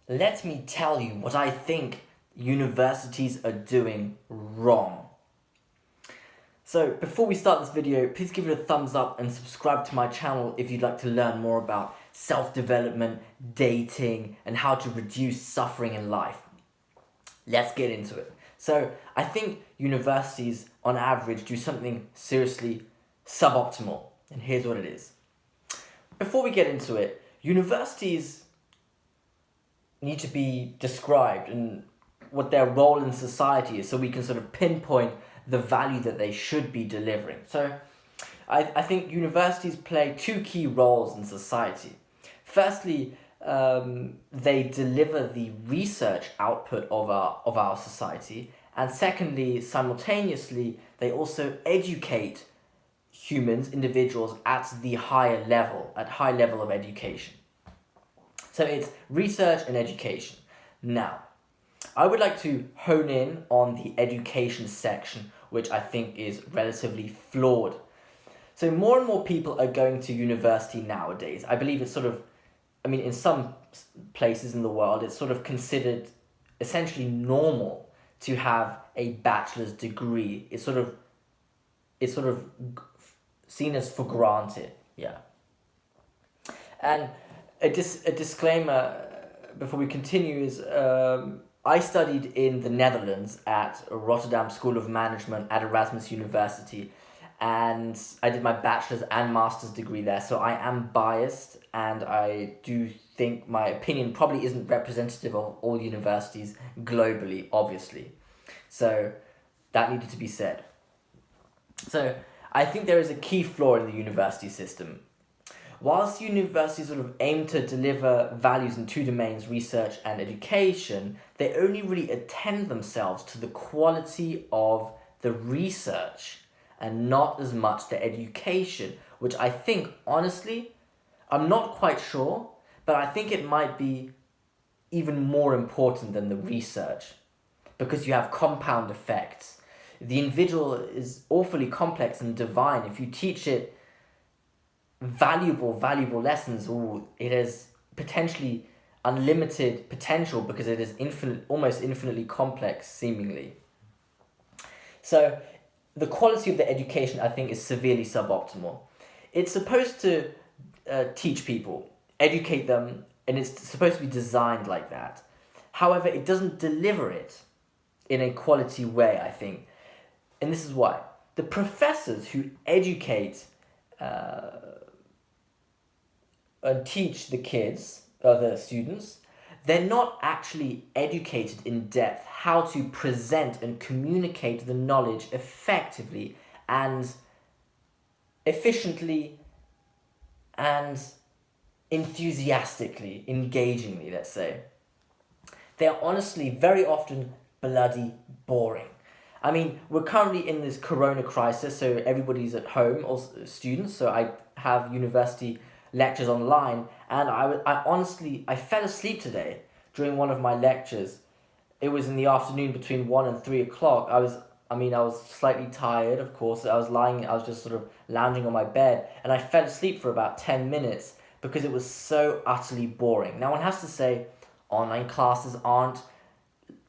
let me tell you what I think universities are doing wrong. So before we start this video, please give it a thumbs up and subscribe to my channel if you'd like to learn more about self-development, dating, and how to reduce suffering in life. Let's get into it. So I think universities on average do something seriously suboptimal, and here's what it is. Before we get into it, universities need to be described and what their role in society is so we can sort of pinpoint the value that they should be delivering. So I think universities play two key roles in society. Firstly, they deliver the research output of our society, and secondly, simultaneously, they also educate humans, individuals at high level of education. So it's research and education. Now, I would like to hone in on the education section, which I think is relatively flawed. So more and more people are going to university nowadays. I believe it's sort of, in some places in the world, it's sort of considered essentially normal to have a bachelor's degree. It's sort of seen as for granted, yeah. And a disclaimer before we continue is I studied in the Netherlands at Rotterdam School of Management at Erasmus University, and I did my bachelor's and master's degree there, so I am biased, and I do think my opinion probably isn't representative of all universities globally, obviously. So that needed to be said. So I think there is a key flaw in the university system. Whilst universities sort of aim to deliver values in two domains, research and education, they only really attend themselves to the quality of the research and not as much the education, which I think, honestly, I'm not quite sure, but I think it might be even more important than the research because you have compound effects. The individual is awfully complex and divine. If you teach it valuable lessons, it has potentially unlimited potential because it is almost infinitely complex, seemingly. So the quality of the education, I think, is severely suboptimal. It's supposed to teach people, educate them, and it's supposed to be designed like that. However, it doesn't deliver it in a quality way, I think. And this is why. The professors who educate and teach the kids, the students, they're not actually educated in depth how to present and communicate the knowledge effectively and efficiently and enthusiastically, engagingly, let's say. They are honestly very often bloody boring. We're currently in this corona crisis, so everybody's at home, also students, so I have university lectures online, and I honestly fell asleep today during one of my lectures. It was in the afternoon between 1 and 3 o'clock. I was slightly tired, of course. I was just sort of lounging on my bed, and I fell asleep for about 10 minutes because it was so utterly boring. Now, one has to say, online classes aren't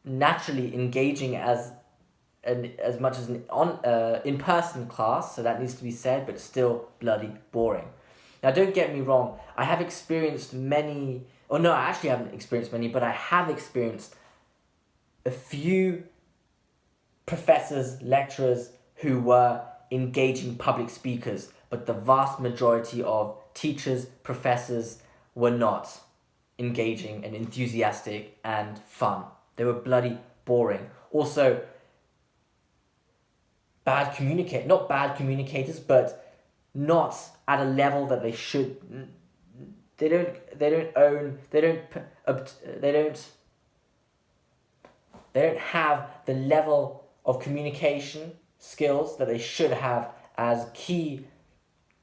naturally engaging as much as an in-person class, so that needs to be said, but it's still bloody boring. Now, don't get me wrong, I have experienced many, or no, I actually haven't experienced many, but I have experienced a few professors, lecturers who were engaging public speakers, but the vast majority of teachers, professors were not engaging and enthusiastic and fun. They were bloody boring. Also, not bad communicators, but not at a level that they should. They don't have the level of communication skills that they should have as key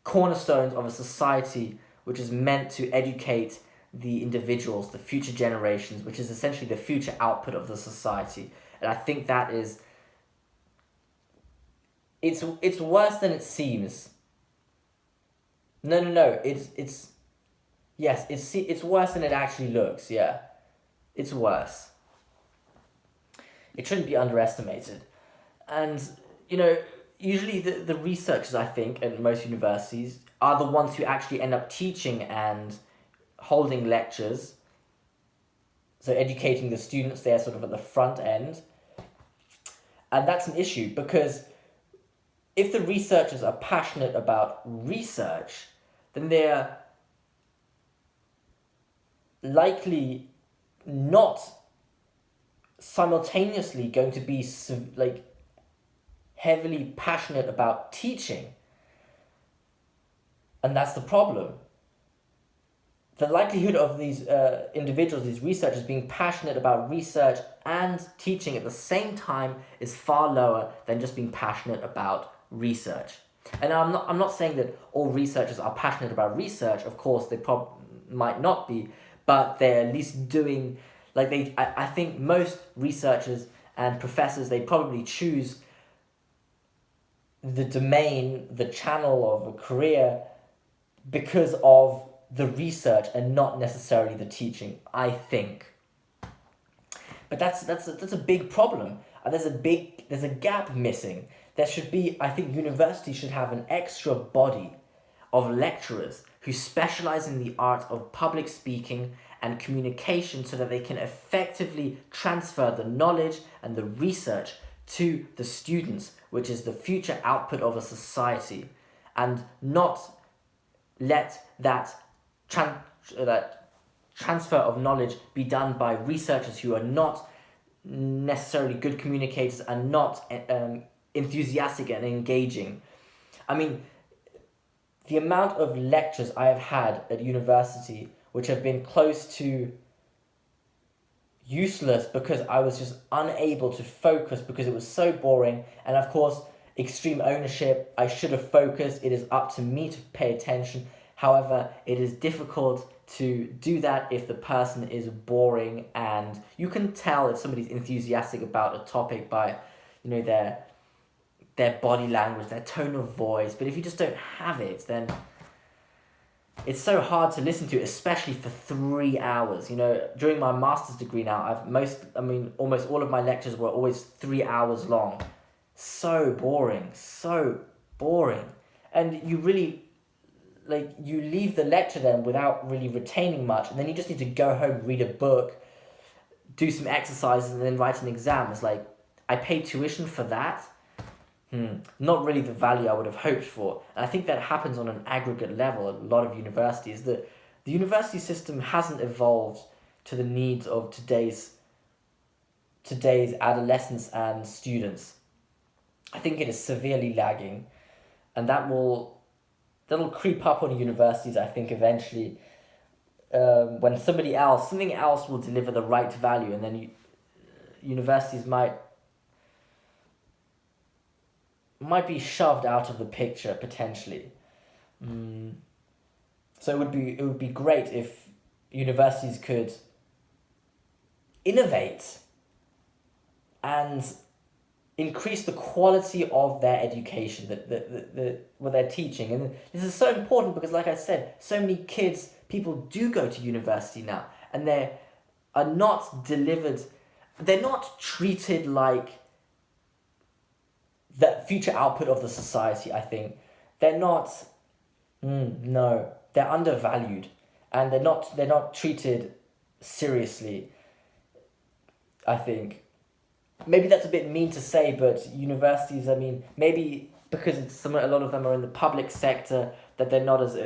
cornerstones of a society which is meant to educate the individuals, the future generations, which is essentially the future output of the society. And I think that is, it's worse than it seems. No. It's worse than it actually looks. Yeah. it's worse. It shouldn't be underestimated. And, usually the researchers, I think, at most universities are the ones who actually end up teaching and holding lectures. So educating the students, they're sort of at the front end. And that's an issue because if the researchers are passionate about research, then they're likely not simultaneously going to be heavily passionate about teaching. And that's the problem. The likelihood of these individuals, these researchers, being passionate about research and teaching at the same time is far lower than just being passionate about research. And I'm not saying that all researchers are passionate about research. Of course, they might not be, but they're at least doing, I think most researchers and professors, they probably choose the domain, the channel of a career because of the research and not necessarily the teaching, I think. But that's a big problem. There's a gap missing. There should be, I think universities should have an extra body of lecturers who specialize in the art of public speaking and communication so that they can effectively transfer the knowledge and the research to the students, which is the future output of a society, and not let that transfer of knowledge be done by researchers who are not necessarily good communicators and not enthusiastic and engaging. I mean, the amount of lectures I have had at university which have been close to useless because I was just unable to focus because it was so boring, and of course extreme ownership. I should have focused. It is up to me to pay attention. However, it is difficult to do that if the person is boring, and you can tell if somebody's enthusiastic about a topic by, their body language, their tone of voice. But if you just don't have it, then it's so hard to listen to, especially for 3 hours. During my master's degree now, almost all of my lectures were always 3 hours long. So boring. And you really, you leave the lecture then without really retaining much, and then you just need to go home, read a book, do some exercises, and then write an exam. It's like, I paid tuition for that? Not really the value I would have hoped for. And I think that happens on an aggregate level at a lot of universities. The university system hasn't evolved to the needs of today's adolescents and students. I think it is severely lagging, and that'll creep up on universities, I think, eventually, when something else will deliver the right value, and then universities might be shoved out of the picture potentially. So it would be great if universities could innovate and increase the quality of their education, what they're teaching. And this is so important because, like I said, so many people do go to university now, and they are not delivered, they're not treated like the future output of the society, I think. They're not, no, they're undervalued, and they're not treated seriously, I think. Maybe that's a bit mean to say, but universities, maybe because a lot of them are in the public sector, that they're not as,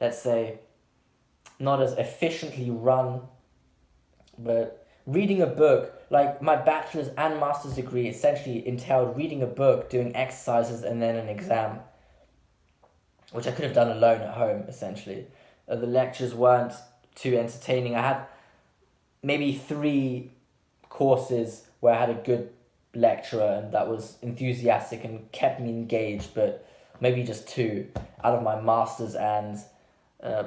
let's say, not as efficiently run. But reading a book, like my bachelor's and master's degree essentially entailed reading a book, doing exercises, and then an exam, which I could have done alone at home, essentially. The lectures weren't too entertaining. I had maybe 3 courses where I had a good lecturer and that was enthusiastic and kept me engaged, but maybe just 2 out of my master's and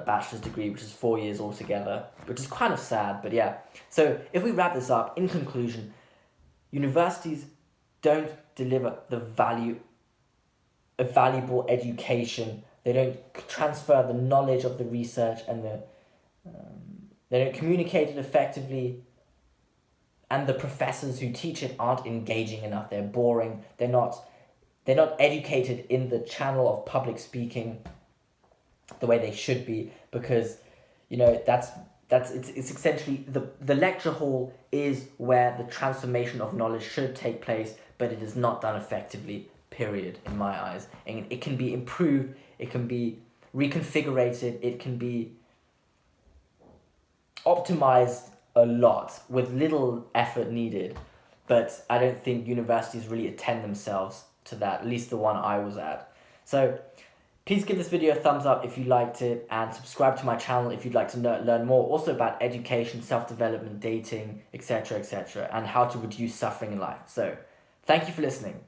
bachelor's degree, which is 4 years altogether, which is kind of sad, but yeah. So if we wrap this up, in conclusion, universities don't deliver a valuable education. They don't transfer the knowledge of the research and they don't communicate it effectively, and the professors who teach it aren't engaging enough. They're boring. They're not educated in the channel of public speaking the way they should be, because it's essentially the lecture hall is where the transformation of knowledge should take place, but it is not done effectively, period, in my eyes. And it can be improved, it can be reconfigured, it can be optimized a lot with little effort needed, but I don't think universities really attend themselves to that, at least the one I was at. So please give this video a thumbs up if you liked it, and subscribe to my channel if you'd like to learn more also about education, self-development, dating, etc., and how to reduce suffering in life. So thank you for listening.